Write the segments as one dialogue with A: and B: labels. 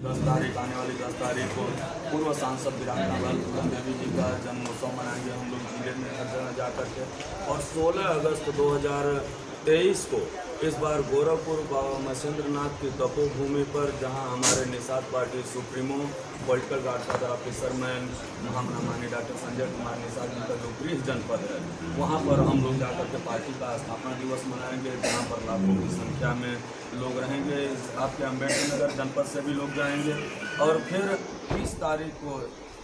A: 10 तारीख आने वाली 10 तारीख को पूर्व सांसद विराटनगर पूनम देवी जी का जन्मोत्सव मनाएंगे हम लोग जिले में हर जगह जा करके। और 16 अगस्त 2023 को इस बार गोरखपुर बाबा महेंद्रनाथ की तपोभूमि पर, जहां हमारे Nishad party supremo political godfather officer man महामहिम डॉक्टर संजय कुमार निषाद जी का जो गृह जनपद है, वहां पर हम लोग जाकर के पार्टी का स्थापना दिवस मनाएंगे, जहां पर लाखों की संख्या में लोग रहेंगे। आपके अम्बेडकर नगर जनपद से भी लोग जाएंगे। और फिर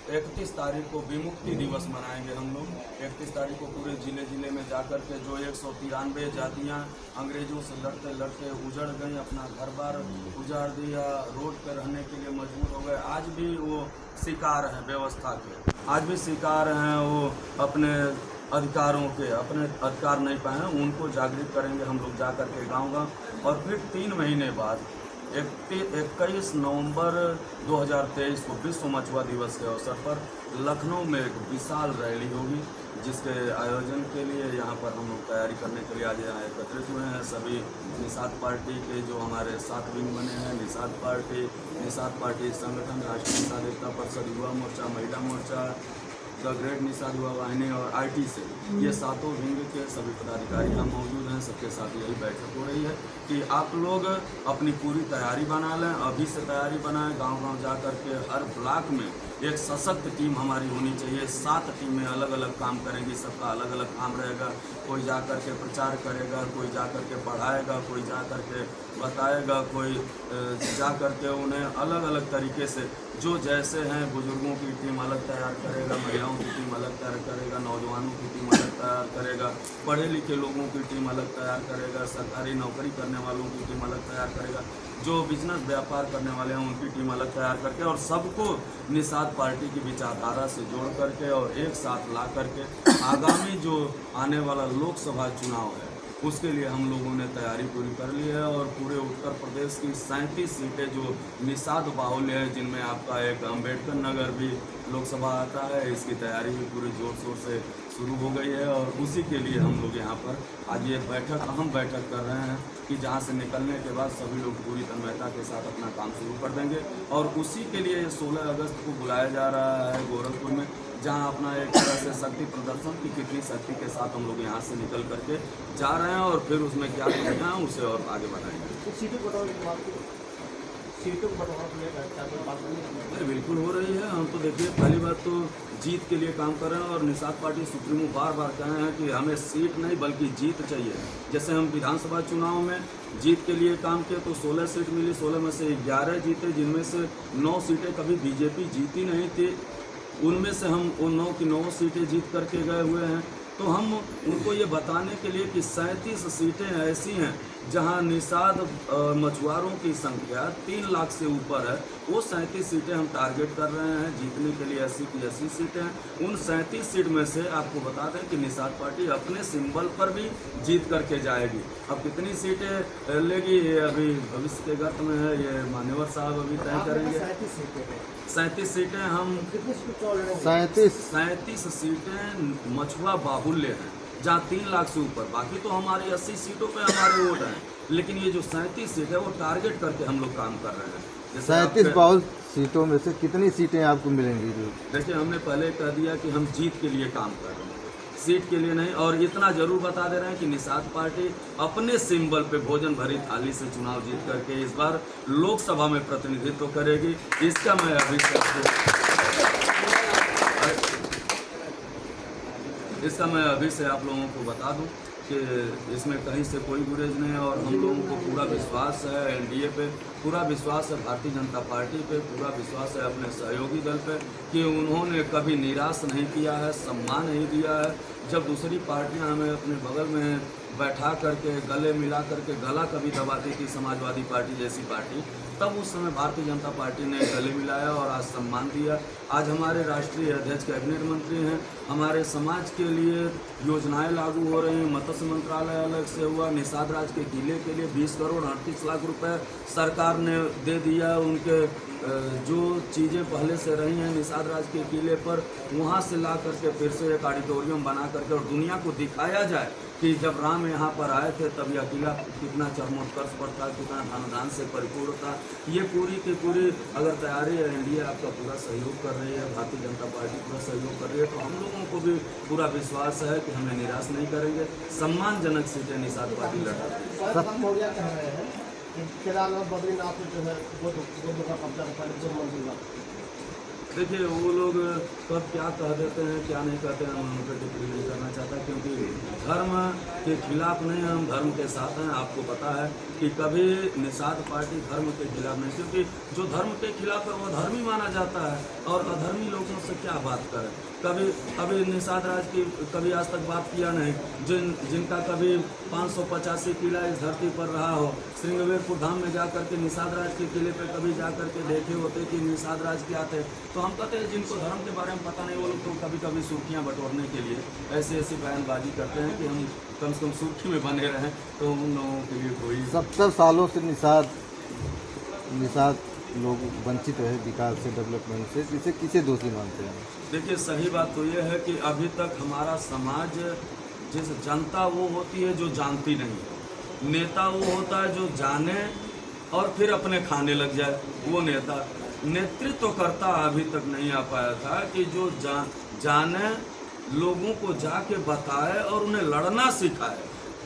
A: 31 तारीख को विमुक्ति दिवस मनाएंगे हम लोग। 31 तारीख को पूरे जिले में जाकर के जो 193 जातियाँ अंग्रेजों से लड़ते लड़ते उजड़ गई, अपना घर बार उजाड़ दिया, रोड पर रहने के लिए मजबूर हो गए, आज भी वो शिकार हैं व्यवस्था के, आज भी शिकार हैं वो अपने अधिकारों के, अपने अधिकार नहीं पाए हैं, उनको जागृत करेंगे हम लोग जा कर के गाँव। और फिर 3 महीने बाद 21 नवंबर 2023 को विश्व मछुआ दिवस के अवसर पर लखनऊ में एक विशाल रैली होगी, जिसके आयोजन के लिए यहाँ पर हम लोग तैयारी करने के लिए आज यहाँ एकत्रित हुए हैं। सभी निषाद पार्टी के जो हमारे 7 विंग बने हैं, निषाद पार्टी संगठन, राष्ट्रीय निषाद एकता परिषद, युवा मोर्चा, महिला मोर्चा, द ग्रेट निषाद युवा वाहिनी और IT से, ये 7 विंग के सभी पदाधिकारी यहाँ मौजूद हैं। सबके साथ यही बैठक हो रही है कि आप लोग अपनी पूरी तैयारी बना लें, अभी से तैयारी बनाएं। गांव-गांव जा कर के हर ब्लॉक में एक सशक्त टीम हमारी होनी चाहिए। 7 टीमें अलग अलग काम करेंगी, सबका अलग अलग काम रहेगा। कोई जा कर के प्रचार करेगा, कोई जा कर के पढ़ाएगा, कोई जा कर के बताएगा, कोई जा कर के उन्हें अलग अलग तरीके से, जो जैसे हैं, बुजुर्गों की टीम अलग तैयार करेगा, महिलाओं की टीम अलग तैयार करेगा, नौजवानों की टीम अलग तैयार करेगा, पढ़े लिखे लोगों की टीम अलग तैयार करेगा, सरकारी नौकरी करने वालों की टीम अलग तैयार करेगा, जो बिजनेस व्यापार करने वाले हैं उनकी टीम अलग तैयार करके, और सबको निषाद पार्टी की विचारधारा से जोड़ करके और एक साथ ला करके आगामी जो आने वाला लोकसभा चुनाव है, उसके लिए हम लोगों ने तैयारी पूरी कर ली है। और पूरे उत्तर प्रदेश की 37 सीटें जो निषाद बाहुल्य है, जिनमें आपका एक अम्बेडकर नगर भी लोकसभा आता है, इसकी तैयारी भी पूरी जोर शोर से शुरू हो गई है। और उसी के लिए हम लोग यहाँ पर आज ये अहम बैठक कर रहे हैं कि जहाँ से निकलने के बाद सभी लोग पूरी तन्मयता के साथ अपना काम शुरू कर देंगे। और उसी के लिए 16 अगस्त को बुलाया जा रहा है गोरखपुर में, जहाँ अपना एक तरह से शक्ति प्रदर्शन की कितनी शक्ति के साथ हम लोग यहाँ से निकल करके जा रहे हैं, और फिर उसमें क्या करना है उसे और आगे बढ़ाएंगे। बिल्कुल हो रही है। हम तो देखिए, पहली बात तो जीत के लिए काम कर रहे हैं, और निषाद पार्टी सुप्रीमो बार बार कह रहे हैं कि हमें सीट नहीं बल्कि जीत चाहिए। जैसे हम विधानसभा चुनाव में जीत के लिए काम किए तो 16 सीट मिली, 16 में से 11 जीते, जिनमें से 9 सीटें कभी बीजेपी जीती नहीं थी, उनमें से हम उन 9 की 9 सीटें जीत करके गए हुए हैं। तो हम उनको ये बताने के लिए कि 37 सीटें ऐसी हैं जहां निषाद मछुआरों की संख्या 3 लाख से ऊपर है, वो 37 सीटें हम टारगेट कर रहे हैं जीतने के लिए। 80 की 80 सीटें हैं। उन 37 सीट में से आपको बता दें कि निषाद पार्टी अपने सिंबल पर भी जीत करके जाएगी। अब कितनी सीटें लेगी ये अभी भविष्य के गर्त में है, ये मान्यवर साहब अभी तय करेंगे। 37 सीटें हम 37 सीटें मछुआ बाहुल्य हैं, जहाँ 3 लाख से ऊपर। बाकी तो हमारी 80 सीटों पे हमारे वोट हैं, लेकिन ये जो 37 सीट है वो टारगेट करके हम लोग काम कर रहे हैं।
B: 37 बाहुल सीटों में से कितनी सीटें आपको मिलेंगी?
A: देखिए, हमने पहले कह दिया कि हम जीत के लिए काम कर रहे हैं, सीट के लिए नहीं। और इतना जरूर बता दे रहे हैं कि निषाद पार्टी अपने सिंबल पे भोजन भरी थाली से चुनाव जीत करके इस बार लोकसभा में प्रतिनिधित्व करेगी। इसका मैं अभी से आप लोगों को बता दूं कि इसमें कहीं से कोई गुरेज नहीं है। और हम लोगों को पूरा विश्वास है NDA पे, पूरा विश्वास है भारतीय जनता पार्टी पे, पूरा विश्वास है अपने सहयोगी दल पे कि उन्होंने कभी निराश नहीं किया है, सम्मान नहीं दिया है। जब दूसरी पार्टियां हमें अपने बगल में बैठा करके गले मिला करके गला कभी दबाती थी, समाजवादी पार्टी जैसी पार्टी, तब उस समय भारतीय जनता पार्टी ने गले मिलाया और आज सम्मान दिया। आज हमारे राष्ट्रीय अध्यक्ष कैबिनेट मंत्री हैं, हमारे समाज के लिए योजनाएं लागू हो रही हैं, मत्स्य मंत्रालय अलग से हुआ, निषाद राज के किले के लिए 20 करोड़ 38 लाख रुपए सरकार सरकार ने दे दिया। उनके जो चीज़ें पहले से रही हैं निषाद राज के किले पर, वहाँ से ला करके फिर से एक ऑडिटोरियम बना करके और दुनिया को दिखाया जाए कि जब राम यहाँ पर आए थे तब यह किला कितना चरमोत्कर्ष पर था, कितना धन से परिपूर्ण था। ये पूरी की पूरी अगर तैयारी है, एनडीए आपका पूरा सहयोग कर रही है, भारतीय जनता पार्टी पूरा सहयोग कर रही है, तो हम लोगों को भी पूरा विश्वास है कि हमें निराश नहीं करेंगे। सम्मानजनक सीटें निषाद पार्टी लड़ेगी।
C: केदारनाथ बद्रीनाथ जो है वो का कब्जा पहले जो मंदिर का,
A: देखिए वो लोग कब क्या कह देते हैं क्या नहीं कहते हैं, हम उन पर टिप्पणी नहीं करना चाहता, क्योंकि धर्म के खिलाफ नहीं, हम धर्म के साथ हैं। आपको पता है कि कभी निषाद पार्टी धर्म के खिलाफ नहीं, क्योंकि जो धर्म के खिलाफ है वो धर्मी माना जाता है और अधर्मी लोगों से क्या बात करें। कभी निषाद राज की कभी आज तक बात किया नहीं, जिनका कभी 585 किला इस धरती पर रहा हो, श्रृंगवेरपुर धाम में जा करके निषाद राज के किले पे कभी जा करके देखे होते कि निषाद राज क्या थे। तो हम कहते हैं जिनको धर्म के बारे में पता नहीं वो लोग तो कभी कभी सुर्खियाँ बटोरने के लिए ऐसी बयानबाजी करते हैं कि हम कम से कम सुर्खी में बने रहें, तो उन लोगों के लिए कोई
B: 70 सालों से निषाद लोग वंचित है विकास से, डेवलपमेंट से, इसे किसे दोषी मानते हैं?
A: देखिए सही बात तो ये है कि अभी तक हमारा समाज, जिस जनता वो होती है जो जानती नहीं है, नेता वो होता है जो जाने और फिर अपने खाने लग जाए, वो नेता। नेतृत्व करता अभी तक नहीं आ पाया था कि जो जाने, लोगों को जाके बताए और उन्हें लड़ना सिखाए।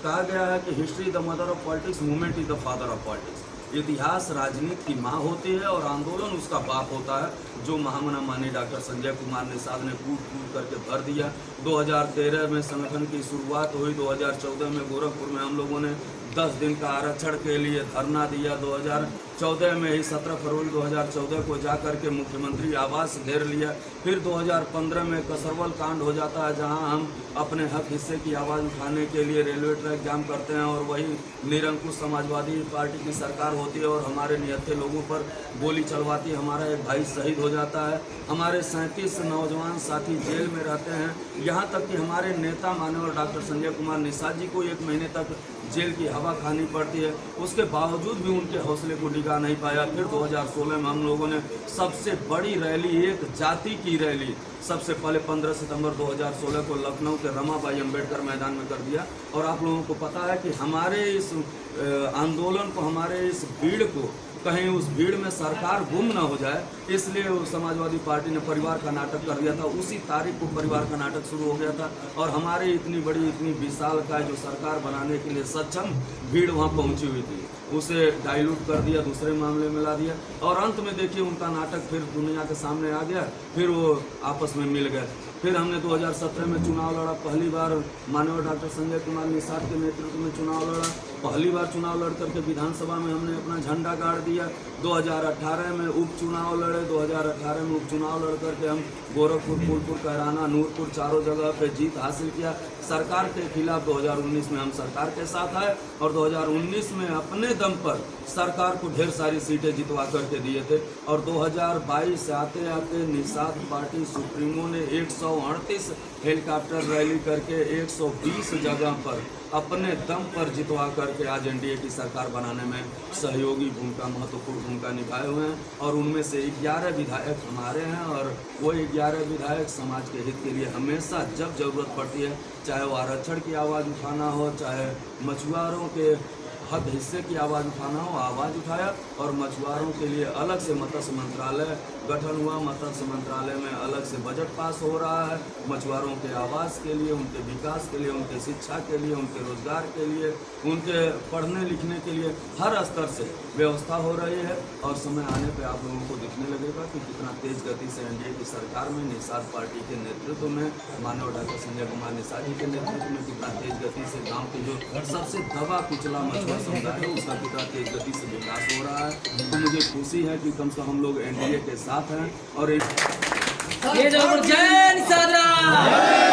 A: कहा गया है कि history the mother of politics, movement is the father of politics. इतिहास राजनीति की माँ होती है और आंदोलन उसका बाप होता है, जो महामना माननीय डॉक्टर संजय कुमार निषाद ने कूट करके भर दिया। 2013 में संगठन की शुरुआत हुई, 2014 में गोरखपुर में हम लोगों ने 10 दिन का आरक्षण के लिए धरना दिया। 2014 में ही 17 फरवरी 2014 को जा करके मुख्यमंत्री आवास घेर लिया। फिर 2015 में कसरवल कांड हो जाता है, जहां हम अपने हक हिस्से की आवाज़ उठाने के लिए रेलवे ट्रैक जाम करते हैं और वही निरंकुश समाजवादी पार्टी की सरकार होती है और हमारे निहत्थे लोगों पर गोली चलवाती है। हमारा एक भाई शहीद हो जाता है, हमारे 37 नौजवान साथी जेल में रहते हैं, यहाँ तक कि हमारे नेता माननीय डॉक्टर संजय कुमार निषाद जी को 1 महीने तक जेल की हवा खानी पड़ती है। उसके बावजूद भी उनके हौसले को डिगा नहीं पाया। फिर 2016 में हम लोगों ने सबसे बड़ी रैली, एक जाति की रैली, सबसे पहले 15 सितंबर 2016 को लखनऊ के रमाबाई अंबेडकर मैदान में कर दिया। और आप लोगों को पता है कि हमारे इस आंदोलन को, हमारे इस भीड़ को, कहीं उस भीड़ में सरकार गुम ना हो जाए, इसलिए समाजवादी पार्टी ने परिवार का नाटक कर दिया था। उसी तारीख को परिवार का नाटक शुरू हो गया था और हमारी इतनी बड़ी, इतनी विशाल का जो सरकार बनाने के लिए सक्षम भीड़ वहाँ पहुँची हुई थी, उसे डाइल्यूट कर दिया, दूसरे मामले में ला दिया और अंत में देखिए उनका नाटक फिर दुनिया के सामने आ गया। फिर वो आपस में मिल गए। फिर हमने 2017 में चुनाव लड़ा, पहली बार माननीय डॉक्टर संजय कुमार निषाद के नेतृत्व में चुनाव लड़ा, पहली बार चुनाव लड़ करके विधानसभा में हमने अपना झंडा गाड़ दिया। 2018 में उपचुनाव लड़े, 2018 में उपचुनाव लड़ करके हम गोरखपुर, फूलपुर, कैराना, नूरपुर, चारों जगह पे जीत हासिल किया। सरकार के खिलाफ 2019 में हम सरकार के साथ आए और 2019 में अपने दम पर सरकार को ढेर सारी सीटें जितवा करके दिए थे। और 2022 से आते आते निषाद पार्टी सुप्रीमो ने 138 हेलीकॉप्टर रैली करके 120 जगह पर अपने दम पर जितवा करके आज एनडीए की सरकार बनाने में सहयोगी भूमिका, महत्वपूर्ण भूमिका निभाए हुए हैं। और उनमें से 11 विधायक हमारे हैं और वो 11 विधायक समाज के हित के लिए हमेशा जब जरूरत पड़ती है, चाहे वो आरक्षण की आवाज़ उठाना हो, चाहे मछुआरों के हक हिस्से की आवाज़ उठाना हो, आवाज़ उठाया। और मछुआरों के लिए अलग से मत्स्य मंत्रालय गठन हुआ, मत्स्य मंत्रालय में अलग से बजट पास हो रहा है। मछुआरों के आवास के लिए, उनके विकास के लिए, उनके शिक्षा के लिए, उनके रोजगार के लिए, उनके पढ़ने लिखने के लिए हर स्तर से व्यवस्था हो रही है। और समय आने पर आप लोगों को दिखने लगेगा कि कितना तेज गति से एनडीए की सरकार में निषाद पार्टी के नेतृत्व में, माननीय डॉक्टर संजय कुमार निषाद जी के नेतृत्व में कितना तेज गति से गाँव के जो सबसे दबा कुचला मछुआ समुदाय है उसका कितना तेज गति से विकास हो रहा है। तो मुझे खुशी है कि कम से कम हम लोग एनडीए के साथ हैं। और
D: जय निषाद राज।